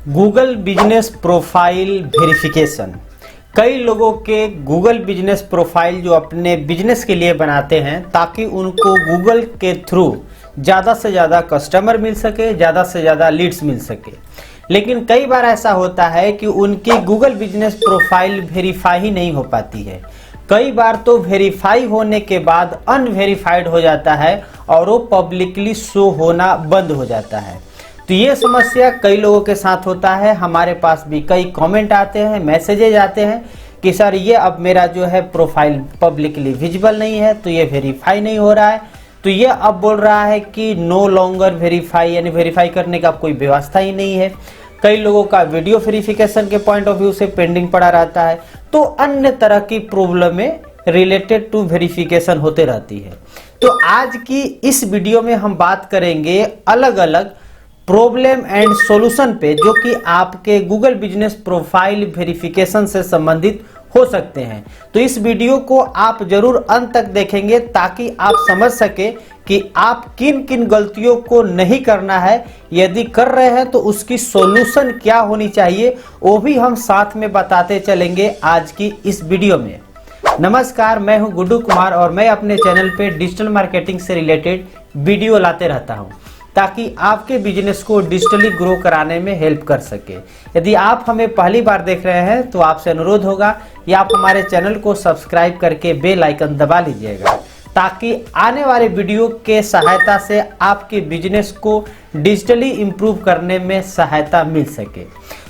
Google business profile verification. कई लोगों के गूगल बिजनेस प्रोफाइल जो अपने बिजनेस के लिए बनाते हैं ताकि उनको गूगल के थ्रू ज़्यादा से ज़्यादा कस्टमर मिल सके, ज़्यादा से ज़्यादा लीड्स मिल सके। लेकिन कई बार ऐसा होता है कि उनकी गूगल बिजनेस प्रोफाइल वेरीफाई ही नहीं हो पाती है। कई बार तो वेरीफाई होने के बाद अनवेरीफाइड हो जाता है और वो पब्लिकली शो होना बंद हो जाता है। तो ये समस्या कई लोगों के साथ होता है। हमारे पास भी कई कमेंट आते हैं, मैसेजेज आते हैं कि सर ये अब मेरा जो है प्रोफाइल पब्लिकली विजिबल नहीं है, तो ये वेरीफाई नहीं हो रहा है। तो ये अब बोल रहा है कि नो लॉन्गर वेरीफाई, यानी वेरीफाई करने का कोई व्यवस्था ही नहीं है। कई लोगों का वीडियो वेरिफिकेशन के पॉइंट ऑफ व्यू से पेंडिंग पड़ा रहता है। तो अन्य तरह की प्रॉब्लमें रिलेटेड टू वेरिफिकेशन होते रहती है। तो आज की इस वीडियो में हम बात करेंगे अलग अलग प्रॉब्लम एंड सॉल्यूशन पे जो कि आपके गूगल बिजनेस प्रोफाइल वेरिफिकेशन से संबंधित हो सकते हैं। तो इस वीडियो को आप जरूर अंत तक देखेंगे ताकि आप समझ सके कि आप किन किन गलतियों को नहीं करना है, यदि कर रहे हैं तो उसकी सॉल्यूशन क्या होनी चाहिए, वो भी हम साथ में बताते चलेंगे आज की इस वीडियो में। नमस्कार, मैं हूं गुड्डू कुमार और मैं अपने चैनल पे डिजिटल मार्केटिंग से रिलेटेड वीडियो लाते रहता हूं ताकि आपके बिजनेस को डिजिटली ग्रो कराने में हेल्प कर सके। यदि आप हमें पहली बार देख रहे हैं तो आपसे अनुरोध होगा कि आप हमारे चैनल को सब्सक्राइब करके बेल आइकन दबा लीजिएगा ताकि आने वाले वीडियो के सहायता से आपके बिजनेस को डिजिटली इम्प्रूव करने में सहायता मिल सके।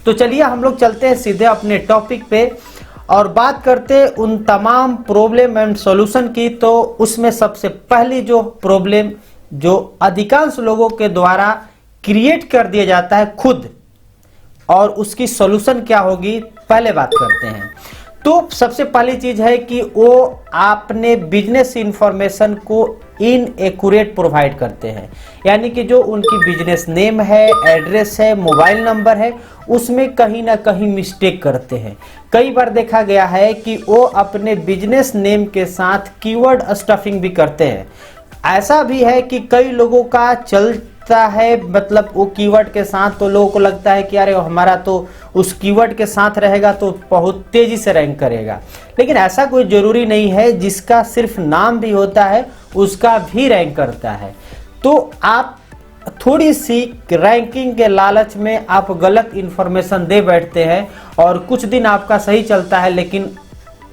तो चलिए हम लोग चलते हैं सीधे अपने टॉपिक पे और बात करते हैं उन तमाम प्रॉब्लम एंड सॉल्यूशन की। तो उसमें सबसे पहली जो प्रॉब्लम जो अधिकांश लोगों के द्वारा क्रिएट कर दिया जाता है खुद, और उसकी सॉल्यूशन क्या होगी पहले बात करते हैं। तो सबसे पहली चीज है कि वो आपने बिजनेस इंफॉर्मेशन को इनएक्यूरेट प्रोवाइड करते हैं, यानी कि जो उनकी बिजनेस नेम है, एड्रेस है, मोबाइल नंबर है, उसमें कहीं ना कहीं मिस्टेक करते हैं। कई बार देखा गया है कि वो अपने बिजनेस नेम के साथ कीवर्ड स्टफिंग भी करते हैं। ऐसा भी है कि कई लोगों का चलता है, मतलब वो कीवर्ड के साथ, तो लोगों को लगता है कि अरे हमारा तो उस कीवर्ड के साथ रहेगा तो बहुत तेजी से रैंक करेगा। लेकिन ऐसा कोई जरूरी नहीं है। जिसका सिर्फ नाम भी होता है उसका भी रैंक करता है। तो आप थोड़ी सी रैंकिंग के लालच में आप गलत इंफॉर्मेशन दे बैठते हैं और कुछ दिन आपका सही चलता है, लेकिन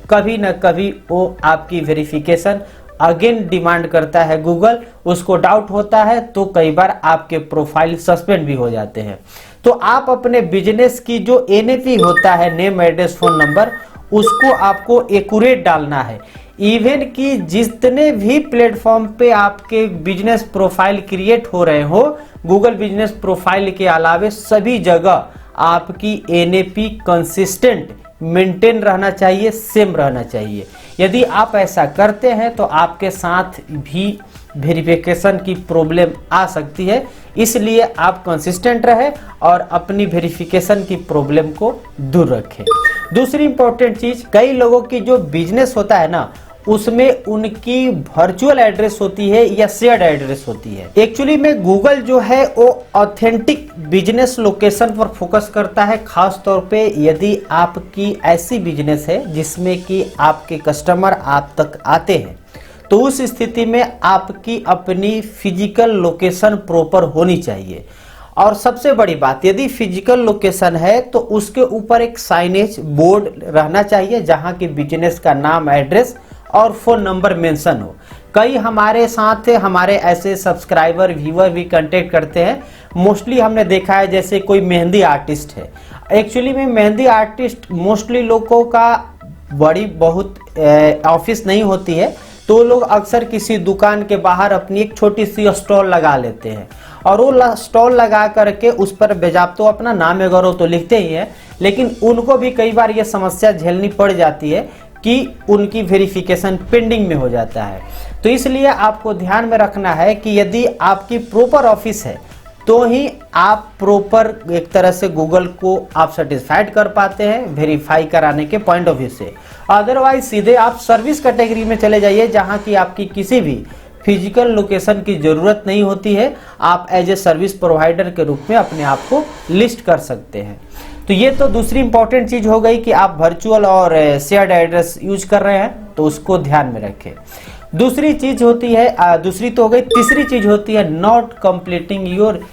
कभी ना कभी वो आपकी वेरिफिकेशन अगेन डिमांड करता है गूगल, उसको डाउट होता है तो कई बार आपके प्रोफाइल सस्पेंड भी हो जाते हैं। तो आप अपने बिजनेस की जो एनएपी होता है, नेम एड्रेस फोन नंबर, उसको आपको एक्यूरेट डालना है। इवन कि जितने भी प्लेटफॉर्म पे आपके बिजनेस प्रोफाइल क्रिएट हो रहे हो, गूगल बिजनेस प्रोफाइल के अलावे सभी जगह आपकी एनएपी कंसिस्टेंट मेंटेन रहना चाहिए, सेम रहना चाहिए। यदि आप ऐसा करते हैं तो आपके साथ भी वेरिफिकेशन की प्रॉब्लम आ सकती है। इसलिए आप कंसिस्टेंट रहे और अपनी वेरिफिकेशन की प्रॉब्लम को दूर रखें। दूसरी इंपॉर्टेंट चीज, कई लोगों की जो बिजनेस होता है ना, उसमें उनकी वर्चुअल एड्रेस होती है या शेयर्ड एड्रेस होती है। एक्चुअली में गूगल जो है वो ऑथेंटिक बिजनेस लोकेशन पर फोकस करता है। खास तौर पे यदि आपकी ऐसी बिजनेस है जिसमें कि आपके कस्टमर आप तक आते हैं, तो उस स्थिति में आपकी अपनी फिजिकल लोकेशन प्रॉपर होनी चाहिए। और सबसे बड़ी बात, यदि फिजिकल लोकेशन है तो उसके ऊपर एक साइनेज बोर्ड रहना चाहिए जहां की बिजनेस का नाम, एड्रेस और फोन नंबर मेंशन हो। कई हमारे साथ हमारे ऐसे सब्सक्राइबर, व्यूअर भी कांटेक्ट करते हैं। मोस्टली हमने देखा है जैसे कोई मेहंदी आर्टिस्ट है। एक्चुअली में मेहंदी आर्टिस्ट मोस्टली लोगों का बड़ी बहुत ऑफिस नहीं होती है, तो लोग अक्सर किसी दुकान के बाहर अपनी एक छोटी सी स्टॉल लगा लेते हैं और वो स्टॉल लगा करके उस पर बेजाब्तो अपना नाम वगैरह तो लिखते ही हैं, लेकिन उनको भी कई बार ये समस्या झेलनी पड़ जाती है कि उनकी वेरिफिकेशन पेंडिंग में हो जाता है। तो इसलिए आपको ध्यान में रखना है कि यदि आपकी प्रॉपर ऑफिस है तो ही आप प्रॉपर एक तरह से गूगल को आप सेटिस्फाइड कर पाते हैं वेरीफाई कराने के पॉइंट ऑफ व्यू से। अदरवाइज सीधे आप सर्विस कैटेगरी में चले जाइए जहां की आपकी किसी भी फिजिकल लोकेशन की ज़रूरत नहीं होती है, आप एज ए सर्विस प्रोवाइडर के रूप में अपने आप को लिस्ट कर सकते हैं। तो ये तो दूसरी इंपॉर्टेंट चीज़ हो गई कि आप वर्चुअल और शेयर्ड एड्रेस यूज कर रहे हैं तो उसको ध्यान में रखें। दूसरी चीज़ होती है, दूसरी तो हो गई, तीसरी चीज़ होती है not completing your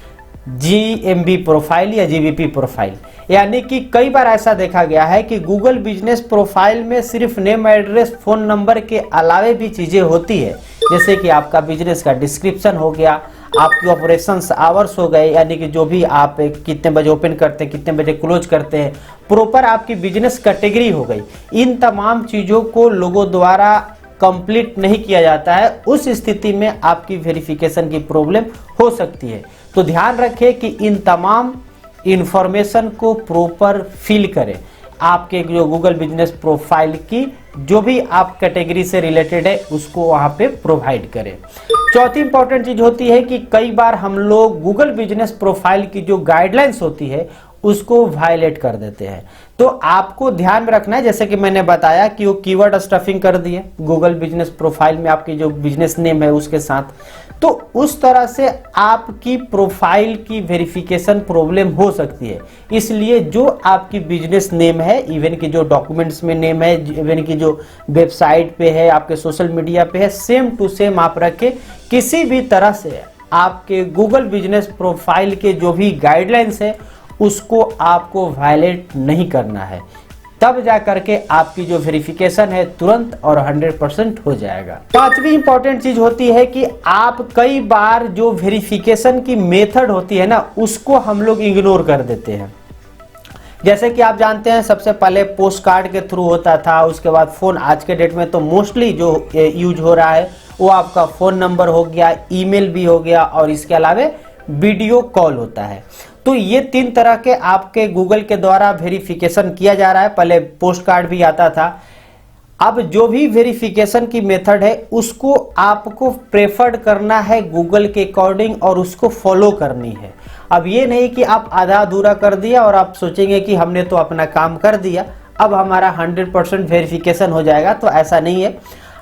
GMB profile या GBP प्रोफाइल। यानी कि कई बार ऐसा देखा गया है कि गूगल बिजनेस प्रोफाइल में सिर्फ नेम, एड्रेस, फ़ोन नंबर के अलावे भी चीज़ें होती है, जैसे कि आपका बिजनेस का डिस्क्रिप्शन हो गया, आपकी ऑपरेशंस आवर्स हो गए, यानी कि जो भी आप कितने बजे ओपन करते हैं, कितने बजे क्लोज करते हैं, प्रॉपर आपकी बिजनेस कैटेगरी हो गई। इन तमाम चीज़ों को लोगों द्वारा कंप्लीट नहीं किया जाता है, उस स्थिति में आपकी वेरिफिकेशन की प्रॉब्लम हो सकती है। तो ध्यान रखें कि इन तमाम इंफॉर्मेशन को प्रॉपर फिल करें, आपके जो गूगल बिजनेस प्रोफाइल की जो भी आप कैटेगरी से रिलेटेड है उसको वहाँ पे प्रोवाइड करें। चौथी इंपॉर्टेंट चीज़ होती है कि कई बार हम लोग गूगल बिजनेस प्रोफाइल की जो गाइडलाइंस होती है उसको वायलेट कर देते हैं। तो आपको ध्यान में रखना है, जैसे कि मैंने बताया कि वो कीवर्ड स्टफिंग कर दिए गूगल बिजनेस प्रोफाइल में आपकी जो बिजनेस नेम है उसके साथ, तो उस तरह से आपकी प्रोफाइल की वेरिफिकेशन प्रॉब्लम हो सकती है। इसलिए जो आपकी बिजनेस नेम है, इवन की जो डॉक्यूमेंट्स में नेम है, इवन की जो वेबसाइट पे है, आपके सोशल मीडिया पे है, सेम टू सेम आप रखें। किसी भी तरह से आपके गूगल बिजनेस प्रोफाइल के जो भी गाइडलाइंस है उसको आपको वायलेट नहीं करना है, तब जा करके आपकी जो वेरिफिकेशन है तुरंत और 100% हो जाएगा। पांचवी इंपॉर्टेंट चीज होती है कि आप कई बार जो वेरिफिकेशन की मेथड होती है ना उसको हम लोग इग्नोर कर देते हैं। जैसे कि आप जानते हैं सबसे पहले पोस्ट कार्ड के थ्रू होता था, उसके बाद फ़ोन, आज के डेट में तो मोस्टली जो यूज हो रहा है वो आपका फ़ोन नंबर हो गया, ईमेल भी हो गया, और इसके अलावा वीडियो कॉल होता है। तो ये 3 तरह के आपके गूगल के द्वारा वेरिफिकेशन किया जा रहा है। पहले पोस्ट कार्ड भी आता था। अब जो भी वेरिफिकेशन की मेथड है उसको आपको प्रेफर्ड करना है गूगल के अकॉर्डिंग और उसको फॉलो करनी है। अब ये नहीं कि आप आधा अधूरा कर दिया और आप सोचेंगे कि हमने तो अपना काम कर दिया, अब हमारा 100% वेरिफिकेशन हो जाएगा, तो ऐसा नहीं है।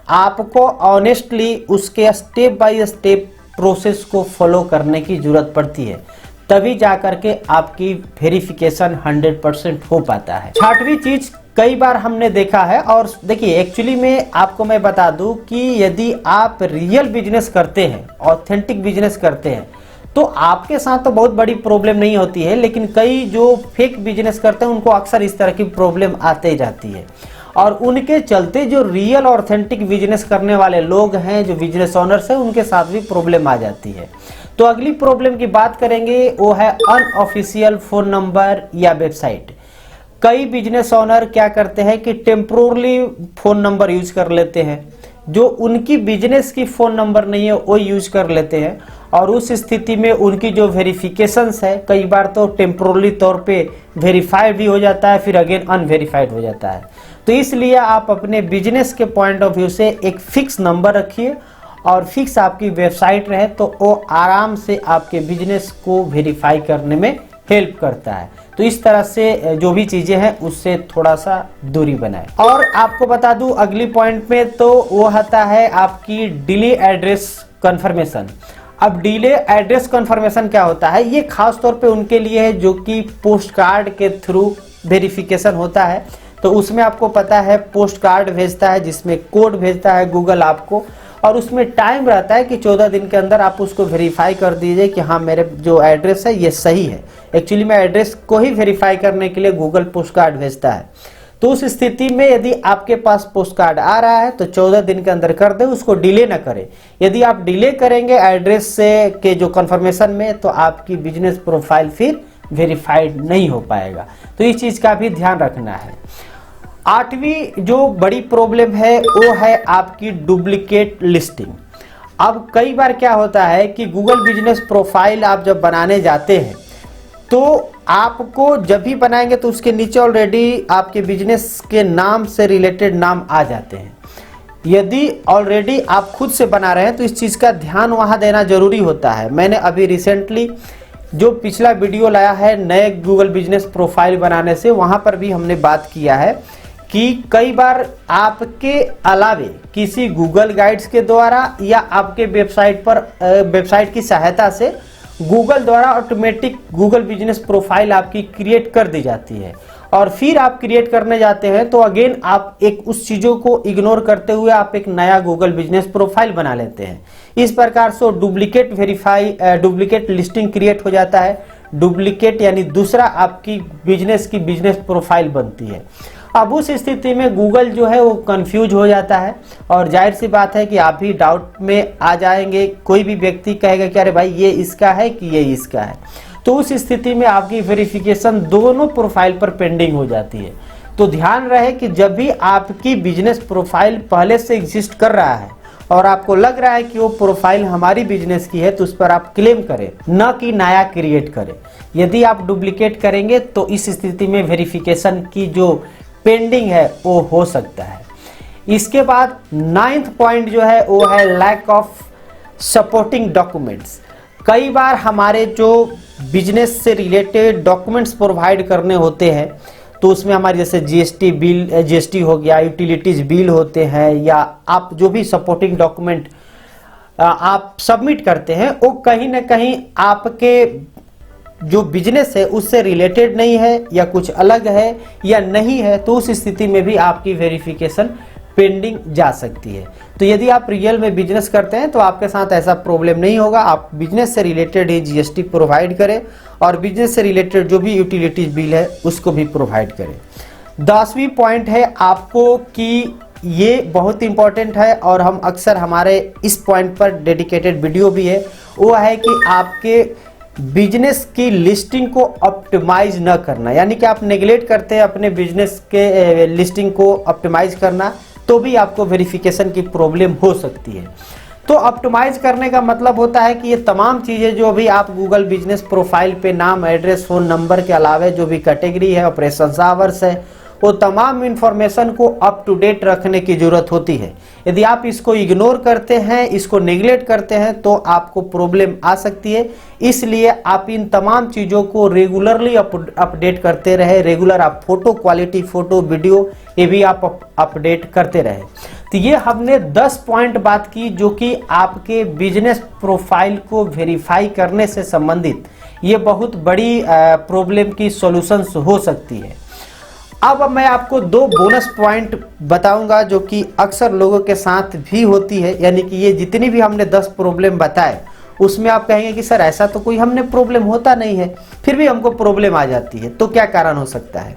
आपको ऑनेस्टली उसके स्टेप बाय स्टेप प्रोसेस को फॉलो करने की जरूरत पड़ती है, तभी जाकर के आपकी वेरिफिकेशन 100% हो पाता है। छठवीं चीज कई बार हमने देखा है, और देखिए एक्चुअली में आपको मैं बता दूं कि यदि आप रियल बिजनेस करते हैं, ऑथेंटिक बिजनेस करते हैं, तो आपके साथ तो बहुत बड़ी प्रॉब्लम नहीं होती है, लेकिन कई जो फेक बिजनेस करते हैं उनको अक्सर इस तरह की प्रॉब्लम आते ही जाती है, और उनके चलते जो रियल ऑथेंटिक बिजनेस करने वाले लोग हैं, जो बिजनेस ओनर्स हैं, उनके साथ भी प्रॉब्लम आ जाती है। तो अगली प्रॉब्लम की बात करेंगे वो है अनऑफिशियल फ़ोन नंबर या वेबसाइट। कई बिजनेस ओनर क्या करते हैं कि टेम्पोरली फ़ोन नंबर यूज कर लेते हैं, जो उनकी बिजनेस की फ़ोन नंबर नहीं है वो यूज कर लेते हैं, और उस स्थिति में उनकी जो वेरिफिकेशंस है कई बार तो टेम्पोरली तौर पे वेरीफाइड भी हो जाता है, फिर अगेन अनवेरीफाइड हो जाता है। तो इसलिए आप अपने बिजनेस के पॉइंट ऑफ व्यू से एक फिक्स नंबर रखिए और फिक्स आपकी वेबसाइट रहे, तो वो आराम से आपके बिजनेस को वेरीफाई करने में हेल्प करता है। तो इस तरह से जो भी चीज़ें हैं उससे थोड़ा सा दूरी बनाए। और आपको बता दूं अगली पॉइंट में तो वो आता है आपकी डिले एड्रेस कन्फर्मेशन। अब डिले एड्रेस कन्फर्मेशन क्या होता है, ये खास तौर पे उनके लिए है जो कि पोस्ट कार्ड के थ्रू वेरिफिकेशन होता है। तो उसमें आपको पता है पोस्ट कार्ड भेजता है जिसमें कोड भेजता है गूगल आपको, और उसमें टाइम रहता है कि 14 दिन के अंदर आप उसको वेरीफाई कर दीजिए कि हाँ मेरे जो एड्रेस है ये सही है। एक्चुअली में एड्रेस को ही वेरीफाई करने के लिए गूगल पोस्ट कार्ड भेजता है। तो उस स्थिति में यदि आपके पास पोस्ट कार्ड आ रहा है तो 14 दिन के अंदर कर दे, उसको डिले ना करें। यदि आप डिले करेंगे एड्रेस से के जो कन्फर्मेशन में, तो आपकी बिजनेस प्रोफाइल फिर वेरीफाइड नहीं हो पाएगा। तो इस चीज़ का भी ध्यान रखना है। 8वीं जो बड़ी प्रॉब्लम है वो है आपकी डुप्लीकेट लिस्टिंग। अब कई बार क्या होता है कि गूगल बिजनेस प्रोफाइल आप जब बनाने जाते हैं तो आपको जब भी बनाएंगे तो उसके नीचे ऑलरेडी आपके बिजनेस के नाम से रिलेटेड नाम आ जाते हैं। यदि ऑलरेडी आप खुद से बना रहे हैं तो इस चीज़ का ध्यान वहाँ देना जरूरी होता है। मैंने अभी रिसेंटली जो पिछला वीडियो लाया है नए गूगल बिजनेस प्रोफाइल बनाने से, वहाँ पर भी हमने बात किया है कि कई बार आपके अलावे किसी गूगल गाइड्स के द्वारा या आपके वेबसाइट की सहायता से गूगल द्वारा ऑटोमेटिक गूगल बिजनेस प्रोफाइल आपकी क्रिएट कर दी जाती है, और फिर आप क्रिएट करने जाते हैं तो अगेन आप एक उस चीज़ों को इग्नोर करते हुए आप एक नया गूगल बिजनेस प्रोफाइल बना लेते हैं। इस प्रकार से डुप्लीकेट लिस्टिंग क्रिएट हो जाता है। डुप्लीकेट यानी दूसरा आपकी बिजनेस की बिजनेस प्रोफाइल बनती है। अब उस स्थिति में गूगल जो है वो कंफ्यूज हो जाता है, और जाहिर सी बात है कि आप भी डाउट में आ जाएंगे। कोई भी व्यक्ति कहेगा कि अरे भाई ये इसका है कि ये इसका है, तो उस स्थिति में आपकी वेरिफिकेशन दोनों प्रोफाइल पर पेंडिंग हो जाती है। तो ध्यान रहे कि जब भी आपकी बिजनेस प्रोफाइल पहले से एग्जिस्ट कर रहा है और आपको लग रहा है कि वो प्रोफाइल हमारी बिजनेस की है, तो उस पर आप क्लेम करें, न कि नया क्रिएट करें। यदि आप डुप्लीकेट करेंगे तो इस स्थिति में वेरिफिकेशन की जो पेंडिंग है वो हो सकता है। इसके बाद 9th पॉइंट जो है वो है लैक ऑफ सपोर्टिंग डॉक्यूमेंट्स। कई बार हमारे जो बिजनेस से रिलेटेड डॉक्यूमेंट्स प्रोवाइड करने होते हैं, तो उसमें हमारे जैसे जीएसटी हो गया, यूटिलिटीज बिल होते हैं, या आप जो भी सपोर्टिंग डॉक्यूमेंट आप सबमिट करते हैं वो कहीं ना कहीं आपके जो बिजनेस है उससे रिलेटेड नहीं है, या कुछ अलग है या नहीं है, तो उस स्थिति में भी आपकी वेरिफिकेशन पेंडिंग जा सकती है। तो यदि आप रियल में बिजनेस करते हैं तो आपके साथ ऐसा प्रॉब्लम नहीं होगा। आप बिजनेस से रिलेटेड ही जीएसटी प्रोवाइड करें, और बिजनेस से रिलेटेड जो भी यूटिलिटीज बिल है उसको भी प्रोवाइड करें। 10वीं पॉइंट है आपको कि ये बहुत इंपॉर्टेंट है, और हम अक्सर हमारे इस पॉइंट पर डेडिकेटेड वीडियो भी है, वो है कि आपके बिजनेस की लिस्टिंग को ऑप्टिमाइज न करना। यानी कि आप नेग्लेक्ट करते हैं अपने बिजनेस के लिस्टिंग को ऑप्टिमाइज करना, तो भी आपको वेरिफिकेशन की प्रॉब्लम हो सकती है। तो ऑप्टिमाइज करने का मतलब होता है कि ये तमाम चीज़ें जो भी आप गूगल बिजनेस प्रोफाइल पे नाम, एड्रेस, फ़ोन नंबर के अलावा जो भी कैटेगरी है, ऑपरेशन आवर्स है, वो तमाम इंफॉर्मेशन को अप टू डेट रखने की ज़रूरत होती है। यदि आप इसको इग्नोर करते हैं, इसको नेग्लेक्ट करते हैं, तो आपको प्रॉब्लम आ सकती है। इसलिए आप इन तमाम चीज़ों को रेगुलरली अपडेट करते रहे। रेगुलर आप फोटो, क्वालिटी फ़ोटो, वीडियो, ये भी आप अपडेट करते रहे। तो ये हमने 10 पॉइंट बात की जो कि आपके बिजनेस प्रोफाइल को वेरीफाई करने से संबंधित ये बहुत बड़ी प्रॉब्लम की सॉल्यूशंस हो सकती है। अब मैं आपको 2 बोनस पॉइंट बताऊंगा जो कि अक्सर लोगों के साथ भी होती है। यानी कि ये जितनी भी हमने 10 प्रॉब्लम बताए उसमें आप कहेंगे कि सर ऐसा तो कोई हमने प्रॉब्लम होता नहीं है, फिर भी हमको प्रॉब्लम आ जाती है, तो क्या कारण हो सकता है।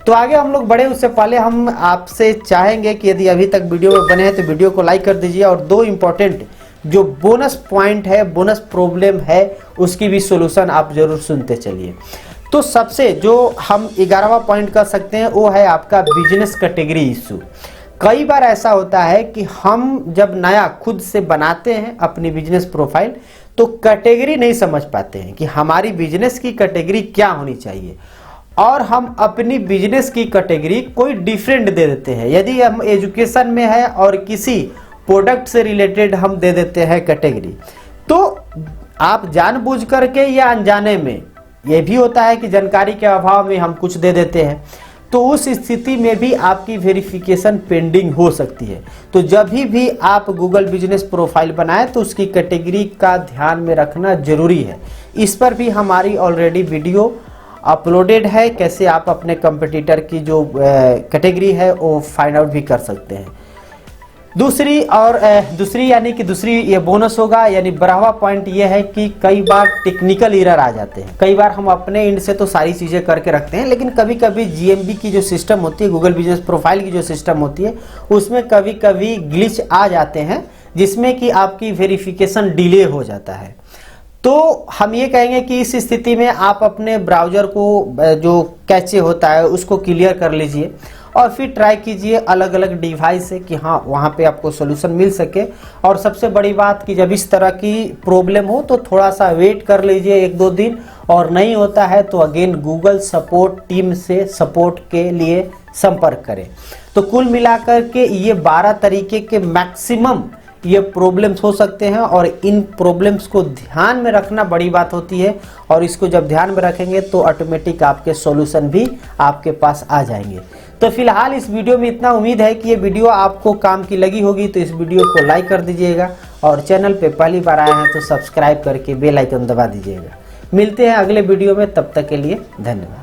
तो आगे हम लोग बढ़े उससे पहले हम आपसे चाहेंगे कि यदि अभी तक वीडियो में बने हैं तो वीडियो को लाइक कर दीजिए, और 2 इम्पॉर्टेंट जो बोनस पॉइंट है, बोनस प्रॉब्लम है, उसकी भी सोल्यूशन आप जरूर सुनते चलिए। तो सबसे जो हम 11वां पॉइंट कर सकते हैं वो है आपका बिजनेस कैटेगरी इशू। कई बार ऐसा होता है कि हम जब नया खुद से बनाते हैं अपनी बिजनेस प्रोफाइल तो कैटेगरी नहीं समझ पाते हैं कि हमारी बिजनेस की कैटेगरी क्या होनी चाहिए, और हम अपनी बिजनेस की कैटेगरी कोई डिफरेंट दे देते हैं। यदि हम एजुकेशन में है और किसी प्रोडक्ट से रिलेटेड हम दे देते हैं कैटेगरी, तो आप जानबूझ करके या अनजाने में, यह भी होता है कि जानकारी के अभाव में हम कुछ दे देते हैं, तो उस स्थिति में भी आपकी वेरिफिकेशन पेंडिंग हो सकती है। तो जब भी आप गूगल बिजनेस प्रोफाइल बनाएं तो उसकी कैटेगरी का ध्यान में रखना जरूरी है। इस पर भी हमारी ऑलरेडी वीडियो अपलोडेड है, कैसे आप अपने कंपटीटर की जो कैटेगरी है वो फाइंड आउट भी कर सकते हैं। दूसरी यानी कि दूसरी ये बोनस होगा, यानी 12वां पॉइंट ये है कि कई बार टेक्निकल एरर आ जाते हैं। कई बार हम अपने एंड से तो सारी चीज़ें करके रखते हैं, लेकिन कभी कभी जीएमबी की जो सिस्टम होती है, गूगल बिजनेस प्रोफाइल की जो सिस्टम होती है, उसमें कभी कभी ग्लिच आ जाते हैं जिसमें कि आपकी वेरिफिकेशन डिले हो जाता है। तो हम ये कहेंगे कि इस स्थिति में आप अपने ब्राउज़र को जो कैचे होता है उसको क्लियर कर लीजिए, और फिर ट्राई कीजिए अलग अलग डिवाइस से कि हाँ वहाँ पे आपको सोल्यूशन मिल सके। और सबसे बड़ी बात कि जब इस तरह की प्रॉब्लम हो तो थोड़ा सा वेट कर लीजिए 1-2 दिन, और नहीं होता है तो अगेन गूगल सपोर्ट टीम से सपोर्ट के लिए संपर्क करें। तो कुल मिलाकर के ये 12 तरीके के मैक्सिमम ये प्रॉब्लम्स हो सकते हैं, और इन प्रॉब्लम्स को ध्यान में रखना बड़ी बात होती है, और इसको जब ध्यान में रखेंगे तो ऑटोमेटिक आपके सॉल्यूशन भी आपके पास आ जाएंगे। तो फिलहाल इस वीडियो में इतना। उम्मीद है कि ये वीडियो आपको काम की लगी होगी, तो इस वीडियो को लाइक कर दीजिएगा और चैनल पे पहली बार आए हैं तो सब्सक्राइब करके बेल आइकन दबा दीजिएगा। मिलते हैं अगले वीडियो में, तब तक के लिए धन्यवाद।